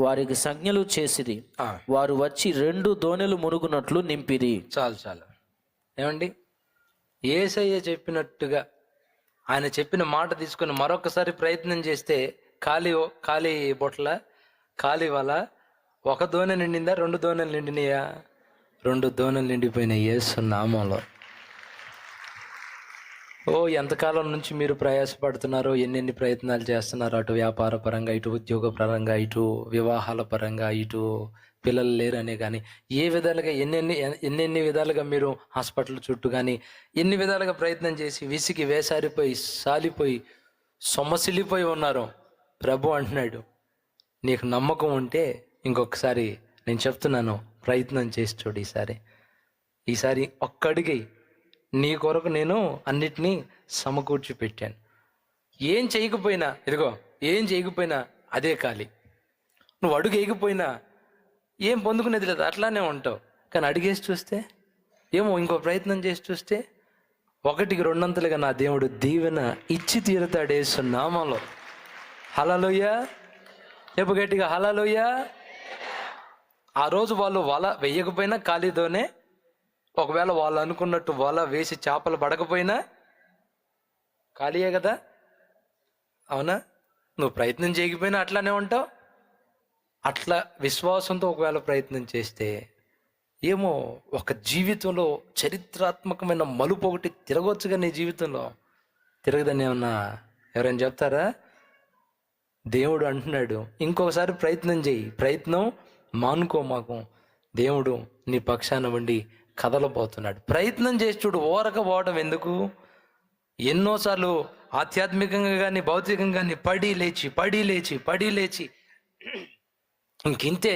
వారికి సంజ్ఞలు చేసిరి. ఆ, వారు వచ్చి 2 దోణెలు మునుగునట్లు నింపిరి. చాలు. ఏమండి, యేసయ్య చెప్పినట్టుగా ఆయన చెప్పిన మాట తీసుకొని మరొకసారి ప్రయత్నం చేస్తే ఖాళీ బొట్ల, ఖాళీ వల, 1 దోణె నిండిందా, 2 దోణెలు నిండినాయా? 2 దోణెలు నిండిపోయినాయి యేసు నామంలో. ఎంతకాలం నుంచి మీరు ప్రయాసపడుతున్నారో, ఎన్నెన్ని ప్రయత్నాలు చేస్తున్నారు, అటు వ్యాపార పరంగా, ఇటు ఉద్యోగ పరంగా, ఇటు వివాహాల పరంగా, ఇటు పిల్లలు లేరనే కానీ ఏ విధాలుగా ఎన్నెన్ని విధాలుగా మీరు హాస్పిటల్ చుట్టూ కానీ ఎన్ని విధాలుగా ప్రయత్నం చేసి విసిగి వేసారిపోయి సాలిపోయి సొమ్మసిల్లిపోయి ఉన్నారు. ప్రభు అంటున్నాడు, నీకు నమ్మకం ఉంటే ఇంకొకసారి నేను చెప్తున్నాను, ప్రయత్నం చేసి చూడు. ఈసారి ఒక్కడికి నీ కొరకు నేను అన్నిటినీ సమకూర్చి పెట్టాను. ఏం చేయకపోయినా అదే ఖాళీ. నువ్వు అడుగు వేయకపోయినా ఏం పొందుకునేది లేదు, అట్లానే ఉంటావు. కానీ అడిగేసి చూస్తే ఇంకో ప్రయత్నం చేసి చూస్తే 1కి 2 నా దేవుడు దీవెన ఇచ్చి తీరుతాడు యేసు నామంలో. హల్లెలూయా. చెప్పు గట్టిగా, హల్లెలూయా. ఆ రోజు వాళ్ళు వల వేయకపోయినా ఖాళీతోనే, ఒకవేళ వాళ్ళు అనుకున్నట్టు వల వేసి చేపలు పడకపోయినా ఖాళీయే కదా, అవునా? నువ్వు ప్రయత్నం చేయకపోయినా అట్లానే ఉంటావు. అట్లా విశ్వాసంతో ఒకవేళ ప్రయత్నం చేస్తే ఒక జీవితంలో చరిత్రాత్మకమైన మలుపు ఒకటి తిరగవచ్చుగా. నీ జీవితంలో తిరగదని ఏమన్నా ఎవరైనా చెప్తారా? దేవుడు అంటున్నాడు, ఇంకొకసారి ప్రయత్నం చేయి, ప్రయత్నం మానుకో మాకు. దేవుడు నీ పక్షాన ఉండి కదలబోతున్నాడు. ప్రయత్నం చేసి చూడు, పోవడం ఎందుకు? ఎన్నోసార్లు ఆధ్యాత్మికంగా కానీ భౌతికంగా కానీ పడి లేచి ఇంకింతే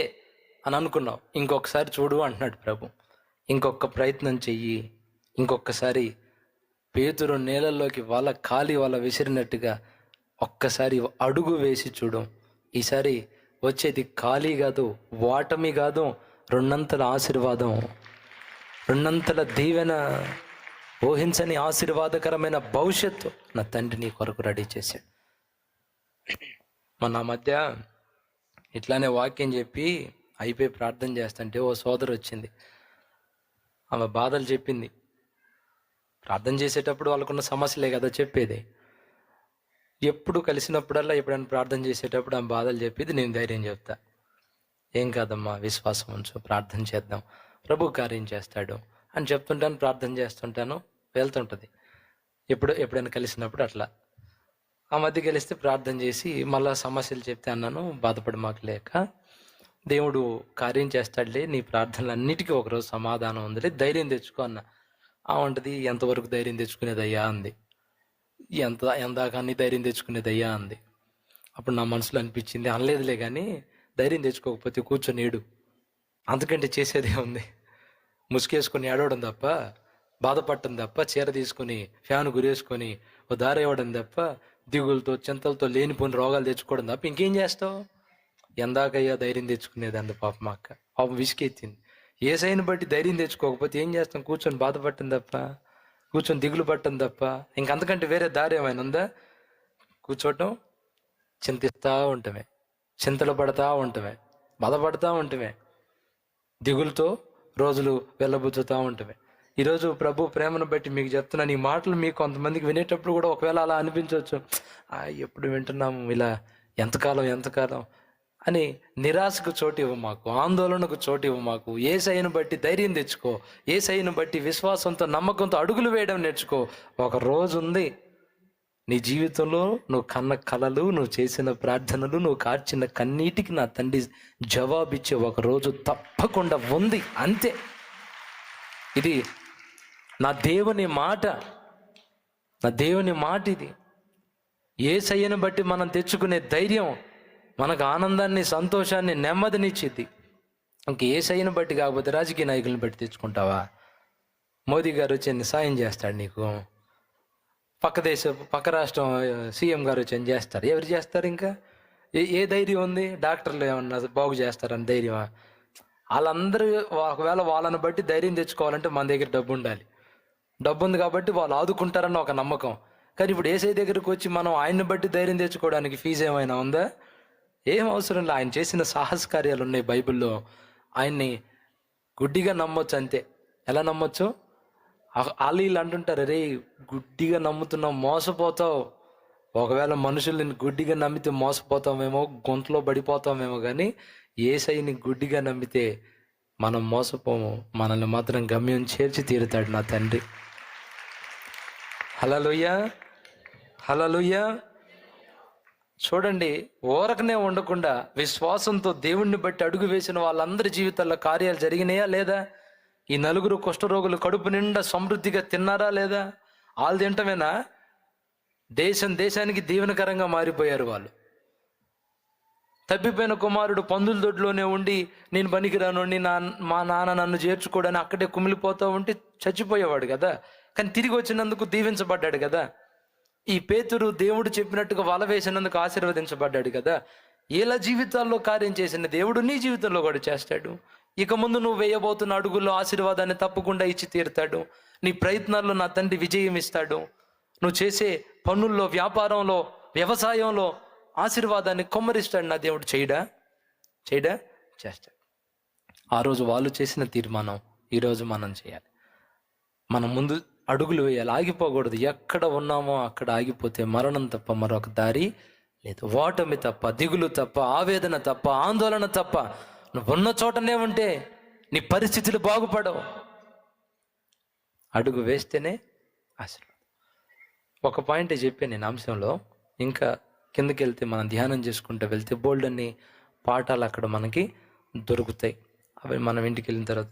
అని అనుకున్నావు. ఇంకొకసారి చూడు అంటున్నాడు ప్రభు. ఇంకొక ప్రయత్నం చెయ్యి. ఇంకొకసారి పేతురు నేలల్లోకి వల విసిరినట్టుగా ఒక్కసారి అడుగు వేసి చూడు. ఈసారి వచ్చేది ఖాళీ కాదు, ఓటమి కాదు, 2 ఆశీర్వాదం, 2 దీవెన, ఊహించని ఆశీర్వాదకరమైన భవిష్యత్తు నా తండ్రి నీ కొరకు రెడీ చేశాడు. నా మధ్య ఇట్లానే వాక్యం చెప్పి అయిపోయి ప్రార్థన చేస్తుంటే ఓ సోదరు వచ్చింది. ఆమె బాధలు చెప్పింది. ప్రార్థన చేసేటప్పుడు వాళ్ళకున్న సమస్యలే కదా చెప్పేది. ఎప్పుడు కలిసినప్పుడల్లా ఎప్పుడైనా ప్రార్థన చేసేటప్పుడు ఆమె బాధలు చెప్పేది, నేను ధైర్యం చెప్తా. ఏం కాదమ్మా, విశ్వాసం ఉంచు, ప్రార్థన చేద్దాం, ప్రభు కార్యం చేస్తాడు అని చెప్తుంటాను. ప్రార్థన చేస్తుంటాను, వెళ్తుంటుంది. ఎప్పుడైనా కలిసినప్పుడు అట్లా. ఆ మధ్య కలిస్తే ప్రార్థన చేసి మళ్ళా సమస్యలు చెప్తే అన్నాను, బాధపడి మాకు లేక, దేవుడు కార్యం చేస్తాడులే, నీ ప్రార్థనలు అన్నిటికీ ఒకరోజు సమాధానం ఉందిలే, ధైర్యం తెచ్చుకో అన్న. ఉంటది, ఎంతవరకు ధైర్యం తెచ్చుకునేదయ్యా అంది. ఎందాక అన్ని ధైర్యం తెచ్చుకునేదయ్యా అంది. అప్పుడు నా మనసులో అనిపించింది, అనలేదులే కానీ ధైర్యం తెచ్చుకోకపోతే కూర్చొని ఏడు, అంతకంటే చేసేదే ఉంది. ముసుకేసుకొని ఏడవడం తప్ప, బాధపడటం తప్ప, చీర తీసుకొని ఫ్యాన్ గురేసుకొని ఓ దారి ఇవ్వడం తప్ప, దిగులతో చింతలతో లేనిపోని రోగాలు తెచ్చుకోవడం తప్ప ఇంకేం చేస్తావు? ఎందాకయ్యా ధైర్యం తెచ్చుకునేది అంది పాపం అక్క. పాపం విసికెత్తింది. ఏసైని బట్టి ధైర్యం తెచ్చుకోకపోతే ఏం చేస్తాం? కూర్చొని బాధపడటం తప్ప, కూర్చొని దిగులు పట్టడం తప్ప ఇంకంతకంటే వేరే దారి ఏమైనా ఉందా? కూర్చోవటం, చింతిస్తూ ఉండటమే, చింతలు పడతా ఉండటమే, బాధపడతా ఉండటమే, దిగులతో రోజులు వెళ్ళబుచ్చుతూ ఉండటమే. ఈరోజు ప్రభు ప్రేమను బట్టి మీకు చెప్తున్నాను, ఈ మాటలు మీకు కొంతమందికి వినేటప్పుడు కూడా ఒకవేళ అలా అనిపించవచ్చు, ఎప్పుడు వింటున్నాము ఇలా, ఎంతకాలం అని నిరాశకు చోటు ఇవ్వ మాకు, ఆందోళనకు చోటు ఇవ్వ మాకు. యేసయ్యను బట్టి ధైర్యం తెచ్చుకో, యేసయ్యను బట్టి విశ్వాసంతో నమ్మకంతో అడుగులు వేయడం నేర్చుకో. ఒక రోజు ఉంది నీ జీవితంలో, నువ్వు కన్న కలలు, నువ్వు చేసిన ప్రార్థనలు, నువ్వు కార్చిన కన్నీటికి నా తండ్రి జవాబిచ్చే ఒక రోజు తప్పకుండా ఉంది. అంతే. ఇది నా దేవుని మాట ఇది. యేసయ్యను బట్టి మనం తెచ్చుకునే ధైర్యం మనకు ఆనందాన్ని, సంతోషాన్ని, నెమ్మదినిచ్చిద్ది. ఇంక యేసయ్యను బట్టి కాకపోతే రాజకీయ నాయకులను బట్టి తెచ్చుకుంటావా? మోదీ గారు వచ్చి సాయం చేస్తాడు నీకు, పక్క రాష్ట్రం సీఎం గారు వచ్చి చేస్తారు. ఎవరు చేస్తారు? ఇంకా ఏ ధైర్యం ఉంది? డాక్టర్లు ఏమన్నా బాగు చేస్తారని ధైర్యమా? వాళ్ళందరూ ఒకవేళ వాళ్ళని బట్టి ధైర్యం తెచ్చుకోవాలంటే మన దగ్గర డబ్బు ఉండాలి. డబ్బు ఉంది కాబట్టి వాళ్ళు ఆదుకుంటారన్న ఒక నమ్మకం. కానీ ఇప్పుడు యేసయ్య దగ్గరకు వచ్చి మనం ఆయన్ని బట్టి ధైర్యం తెచ్చుకోవడానికి ఫీజు ఏమైనా ఉందా? ఏం అవసరం లేదు. ఆయన చేసిన సాహస కార్యాలు ఉన్నాయి బైబిల్లో. ఆయన్ని గుడ్డిగా నమ్మొచ్చు అంతే. ఎలా నమ్మొచ్చు? వాళ్ళు వీళ్ళు అంటుంటారు, అరే గుడ్డిగా నమ్ముతున్నావు, మోసపోతావు. ఒకవేళ మనుషులు నిన్ను గుడ్డిగా నమ్మితే మోసపోతామేమో, గొంతులో పడిపోతామేమో, కానీ యేసయ్యని గుడ్డిగా నమ్మితే మనం మోసపోము. మనల్ని మాత్రం గమ్యం చేర్చి తీరుతాడు నా తండ్రి. హల్లెలూయా, హల్లెలూయా. చూడండి, ఊరకనే ఉండకుండా విశ్వాసంతో దేవుణ్ణి బట్టి అడుగు వేసిన వాళ్ళందరి జీవితాల్లో కార్యాలు జరిగినాయా లేదా? ఈ 4 కుష్ఠరోగులు కడుపు నిండా సమృద్ధిగా తిన్నారా లేదా? వాళ్ళు తింటమేనా? దేశానికి దీవెనకరంగా మారిపోయారు వాళ్ళు. తప్పిపోయిన కుమారుడు పందుల దొడ్లోనే ఉండి, నేను పనికిరాను, మా నాన్న నన్ను చేర్చుకోవడానికి అక్కడే కుమిలిపోతూ ఉంటే చచ్చిపోయేవాడు కదా, కానీ తిరిగి వచ్చినందుకు దీవించబడ్డాడు కదా. ఈ పేతురు దేవుడు చెప్పినట్టుగా వల వేసినందుకు ఆశీర్వదించబడ్డాడు కదా. ఇలా జీవితాల్లో కార్యం చేసిన దేవుడు నీ జీవితంలో కూడా చేస్తాడు. ఇక ముందు నువ్వు వేయబోతున్న అడుగుల్లో ఆశీర్వాదాన్ని తప్పకుండా ఇచ్చి తీరుతాడు. నీ ప్రయత్నాల్లో నా తండ్రి విజయం ఇస్తాడు. నువ్వు చేసే పనుల్లో, వ్యాపారంలో, వ్యవసాయంలో ఆశీర్వాదాన్ని కొమ్మరిస్తాడు నా దేవుడు. చేయడా? చేస్తాడు. ఆ రోజు వాళ్ళు చేసిన తీర్మానం ఈరోజు మనం చేయాలి. మనం ముందు అడుగులు వేయాలి, ఆగిపోకూడదు. ఎక్కడ ఉన్నామో అక్కడ ఆగిపోతే మరణం తప్ప మరొక దారి లేదు. ఓటమి తప్ప, దిగులు తప్ప, ఆవేదన తప్ప, ఆందోళన తప్ప. నువ్వు ఉన్న చోటనే ఉంటే నీ పరిస్థితులు బాగుపడవు. అడుగు వేస్తేనే ఆశీర్వాదం. ఒక పాయింట్ చెప్పాను నేను అంశంలో. ఇంకా కిందకి వెళ్తే మనం ధ్యానం చేసుకుంటూ వెళ్తే బోల్డ్ అన్ని పాఠాలు అక్కడ మనకి దొరుకుతాయి. అవి మనం ఇంటికి వెళ్ళిన తర్వాత